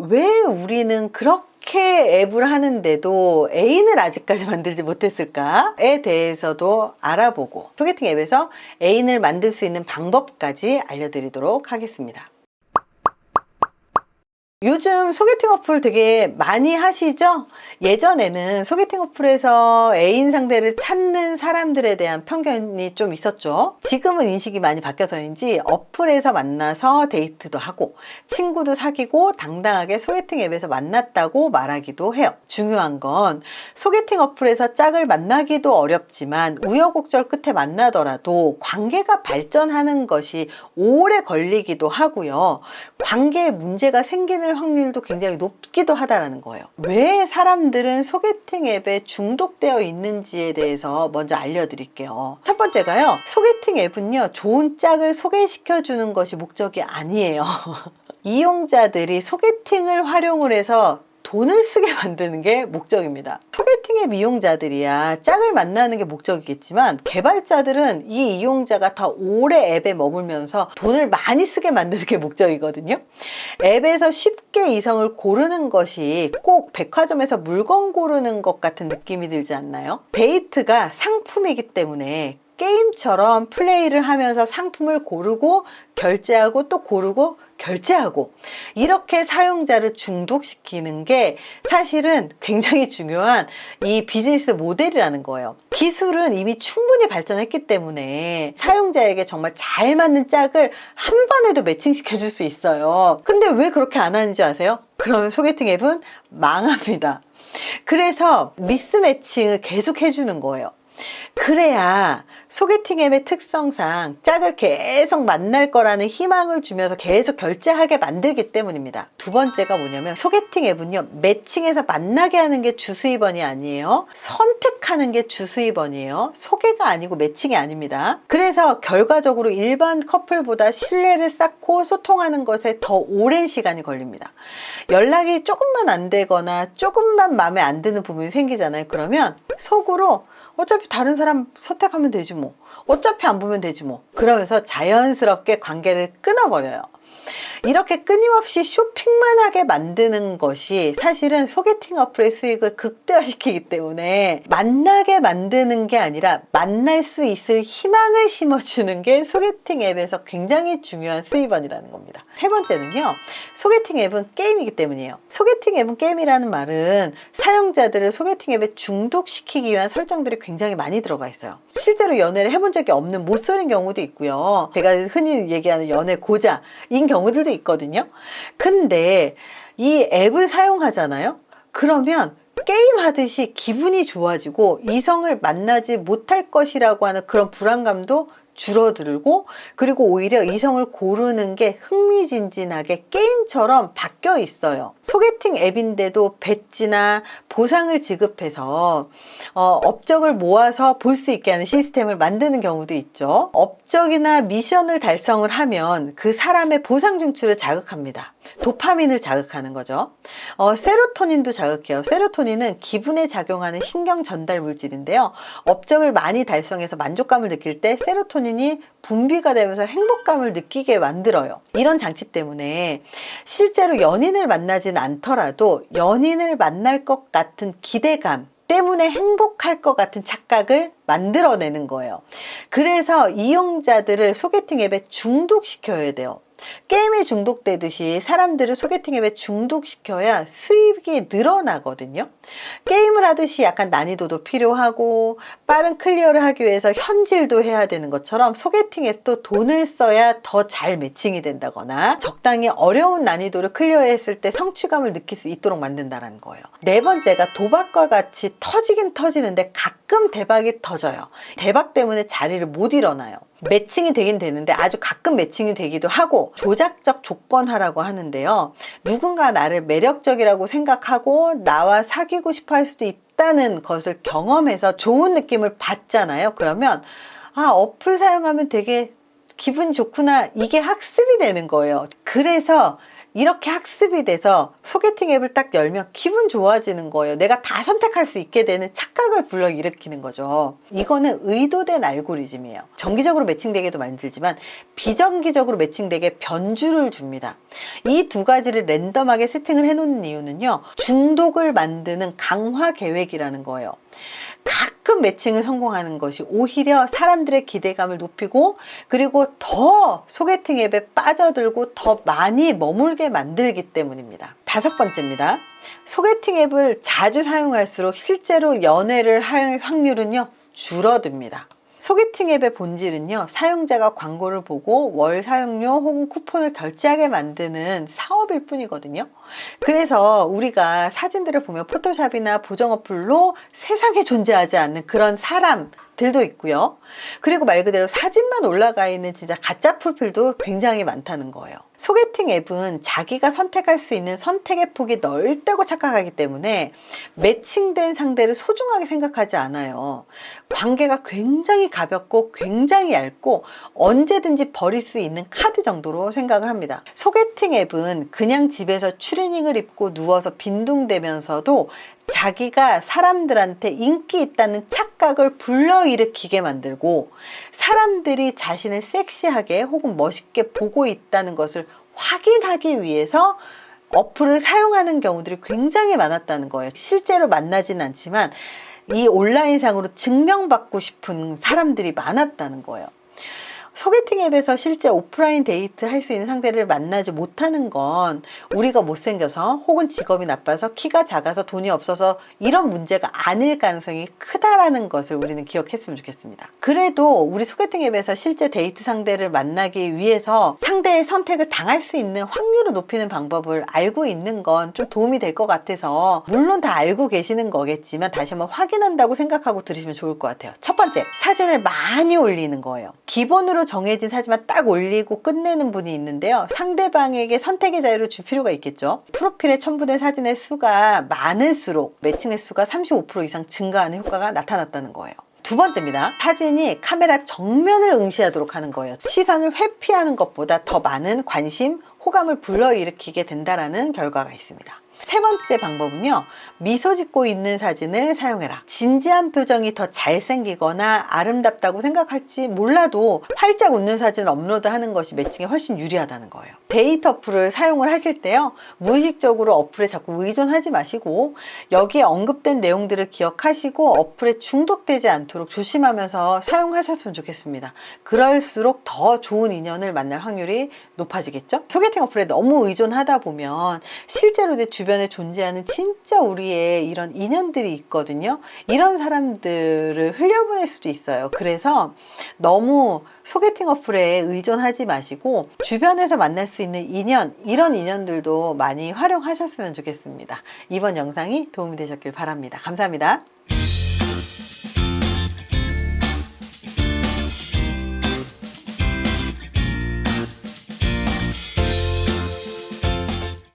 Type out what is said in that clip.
왜 우리는 그렇게 앱을 하는데도 애인을 아직까지 만들지 못했을까에 대해서도 알아보고 소개팅 앱에서 애인을 만들 수 있는 방법까지 알려드리도록 하겠습니다. 요즘 소개팅 어플 되게 많이 하시죠? 예전에는 소개팅 어플에서 애인 상대를 찾는 사람들에 대한 편견이 좀 있었죠. 지금은 인식이 많이 바뀌어서인지 어플에서 만나서 데이트도 하고 친구도 사귀고 당당하게 소개팅 앱에서 만났다고 말하기도 해요. 중요한 건 소개팅 어플에서 짝을 만나기도 어렵지만 우여곡절 끝에 만나더라도 관계가 발전하는 것이 오래 걸리기도 하고요. 관계에 문제가 생기는 확률도 굉장히 높기도 하다라는 거예요. 왜 사람들은 소개팅 앱에 중독되어 있는지에 대해서 먼저 알려드릴게요. 첫 번째가요, 소개팅 앱은요 좋은 짝을 소개시켜 주는 것이 목적이 아니에요. 이용자들이 소개팅을 활용을 해서 돈을 쓰게 만드는 게 목적입니다. 소개팅 앱 이용자들이야 짝을 만나는 게 목적이겠지만 개발자들은 이 이용자가 더 오래 앱에 머물면서 돈을 많이 쓰게 만드는 게 목적이거든요. 앱에서 쉽게 이성을 고르는 것이 꼭 백화점에서 물건 고르는 것 같은 느낌이 들지 않나요? 데이트가 상품이기 때문에 게임처럼 플레이를 하면서 상품을 고르고 결제하고 또 고르고 결제하고 이렇게 사용자를 중독시키는 게 사실은 굉장히 중요한 이 비즈니스 모델이라는 거예요. 기술은 이미 충분히 발전했기 때문에 사용자에게 정말 잘 맞는 짝을 한 번에도 매칭시켜 줄 수 있어요. 근데 왜 그렇게 안 하는지 아세요? 그러면 소개팅 앱은 망합니다. 그래서 미스매칭을 계속 해주는 거예요. 그래야 소개팅 앱의 특성상 짝을 계속 만날 거라는 희망을 주면서 계속 결제하게 만들기 때문입니다. 두 번째가 뭐냐면 소개팅 앱은요 매칭해서 만나게 하는 게 주수입원이 아니에요. 선택하는 게 주수입원이에요. 소개가 아니고 매칭이 아닙니다. 그래서 결과적으로 일반 커플보다 신뢰를 쌓고 소통하는 것에 더 오랜 시간이 걸립니다. 연락이 조금만 안 되거나 조금만 마음에 안 드는 부분이 생기잖아요. 그러면 속으로 어차피 다른 사람 선택하면 되지 뭐, 어차피 안 보면 되지 뭐, 그러면서 자연스럽게 관계를 끊어버려요. 이렇게 끊임없이 쇼핑만 하게 만드는 것이 사실은 소개팅 어플의 수익을 극대화시키기 때문에 만나게 만드는 게 아니라 만날 수 있을 희망을 심어주는 게 소개팅 앱에서 굉장히 중요한 수입원이라는 겁니다. 세 번째는요, 소개팅 앱은 게임이기 때문이에요. 소개팅 앱은 게임이라는 말은 사용자들을 소개팅 앱에 중독시키기 위한 설정들이 굉장히 많이 들어가 있어요. 실제로 연애를 해본 적이 없는 못소린 경우도 있고요. 제가 흔히 얘기하는 연애 고자인 경우들도 있거든요. 근데 이 앱을 사용하잖아요. 그러면 게임 하듯이 기분이 좋아지고 이성을 만나지 못할 것이라고 하는 그런 불안감도 줄어들고, 그리고 오히려 이성을 고르는 게 흥미진진하게 게임처럼 바뀌어 있어요. 소개팅 앱인데도 배지나 보상을 지급해서 업적을 모아서 볼 수 있게 하는 시스템을 만드는 경우도 있죠. 업적이나 미션을 달성을 하면 그 사람의 보상 중추를 자극합니다. 도파민을 자극하는 거죠. 세로토닌도 자극해요. 세로토닌은 기분에 작용하는 신경 전달 물질인데요. 업적을 많이 달성해서 만족감을 느낄 때 세로토닌이 분비가 되면서 행복감을 느끼게 만들어요. 이런 장치 때문에 실제로 연인을 만나진 않더라도 연인을 만날 것 같은 기대감 때문에 행복할 것 같은 착각을 만들어내는 거예요. 그래서 이용자들을 소개팅 앱에 중독시켜야 돼요. 게임에 중독되듯이 사람들을 소개팅 앱에 중독시켜야 수익이 늘어나거든요. 게임을 하듯이 약간 난이도도 필요하고 빠른 클리어를 하기 위해서 현질도 해야 되는 것처럼 소개팅 앱도 돈을 써야 더 잘 매칭이 된다거나 적당히 어려운 난이도를 클리어했을 때 성취감을 느낄 수 있도록 만든다는 거예요. 네 번째가 도박과 같이 터지긴 터지는데 가끔 대박이 터져요. 대박 때문에 자리를 못 일어나요. 매칭이 되긴 되는데 아주 가끔 매칭이 되기도 하고 조작적 조건화라고 하는데요. 누군가 나를 매력적이라고 생각하고 나와 사귀고 싶어 할 수도 있다는 것을 경험해서 좋은 느낌을 받잖아요. 그러면 어플 사용하면 되게 기분 좋구나, 이게 학습이 되는 거예요. 그래서 이렇게 학습이 돼서 소개팅 앱을 딱 열면 기분 좋아지는 거예요. 내가 다 선택할 수 있게 되는 착각을 불러일으키는 거죠. 이거는 의도된 알고리즘이에요. 정기적으로 매칭되게도 만들지만 비정기적으로 매칭되게 변주를 줍니다. 이 두 가지를 랜덤하게 세팅을 해놓는 이유는요, 중독을 만드는 강화 계획이라는 거예요. 가끔 매칭을 성공하는 것이 오히려 사람들의 기대감을 높이고, 그리고 더 소개팅 앱에 빠져들고 더 많이 머물게 만들기 때문입니다. 5번째입니다. 소개팅 앱을 자주 사용할수록 실제로 연애를 할 확률은요, 줄어듭니다. 소개팅 앱의 본질은요, 사용자가 광고를 보고 월 사용료 혹은 쿠폰을 결제하게 만드는 사업일 뿐이거든요. 그래서 우리가 사진들을 보면 포토샵이나 보정 어플로 세상에 존재하지 않는 그런 사람들도 있고요. 그리고 말 그대로 사진만 올라가 있는 진짜 가짜 프로필도 굉장히 많다는 거예요. 소개팅 앱은 자기가 선택할 수 있는 선택의 폭이 넓다고 착각하기 때문에 매칭된 상대를 소중하게 생각하지 않아요. 관계가 굉장히 가볍고 굉장히 얇고 언제든지 버릴 수 있는 카드 정도로 생각을 합니다. 소개팅 앱은 그냥 집에서 추리닝을 입고 누워서 빈둥대면서도 자기가 사람들한테 인기 있다는 착각을 불러일으키게 만들고, 사람들이 자신을 섹시하게 혹은 멋있게 보고 있다는 것을 확인하기 위해서 어플을 사용하는 경우들이 굉장히 많았다는 거예요. 실제로 만나진 않지만 이 온라인상으로 증명받고 싶은 사람들이 많았다는 거예요. 소개팅 앱에서 실제 오프라인 데이트 할 수 있는 상대를 만나지 못하는 건 우리가 못생겨서 혹은 직업이 나빠서 키가 작아서 돈이 없어서 이런 문제가 아닐 가능성이 크다라는 것을 우리는 기억했으면 좋겠습니다. 그래도 우리 소개팅 앱에서 실제 데이트 상대를 만나기 위해서 상대의 선택을 당할 수 있는 확률을 높이는 방법을 알고 있는 건 좀 도움이 될 것 같아서, 물론 다 알고 계시는 거겠지만 다시 한번 확인한다고 생각하고 들으시면 좋을 것 같아요. 첫 번째, 사진을 많이 올리는 거예요. 기본으로 정해진 사진만 딱 올리고 끝내는 분이 있는데요, 상대방에게 선택의 자유를 줄 필요가 있겠죠. 프로필에 첨부된 사진의 수가 많을수록 매칭 횟수가 35% 이상 증가하는 효과가 나타났다는 거예요. 2번째입니다. 사진이 카메라 정면을 응시하도록 하는 거예요. 시선을 회피하는 것보다 더 많은 관심, 호감을 불러일으키게 된다는 결과가 있습니다. 3번째 방법은요, 미소 짓고 있는 사진을 사용해라. 진지한 표정이 더 잘생기거나 아름답다고 생각할지 몰라도 활짝 웃는 사진을 업로드하는 것이 매칭에 훨씬 유리하다는 거예요. 데이트 어플을 사용을 하실 때요, 무의식적으로 어플에 자꾸 의존하지 마시고 여기에 언급된 내용들을 기억하시고 어플에 중독되지 않도록 조심하면서 사용하셨으면 좋겠습니다. 그럴수록 더 좋은 인연을 만날 확률이 높아지겠죠. 소개팅 어플에 너무 의존하다 보면 실제로 내 주변에 존재하는 진짜 우리의 이런 인연들이 있거든요. 이런 사람들을 흘려보낼 수도 있어요. 그래서 너무 소개팅 어플에 의존하지 마시고 주변에서 만날 수 있는 인연, 이런 인연들도 많이 활용하셨으면 좋겠습니다. 이번 영상이 도움이 되셨길 바랍니다. 감사합니다.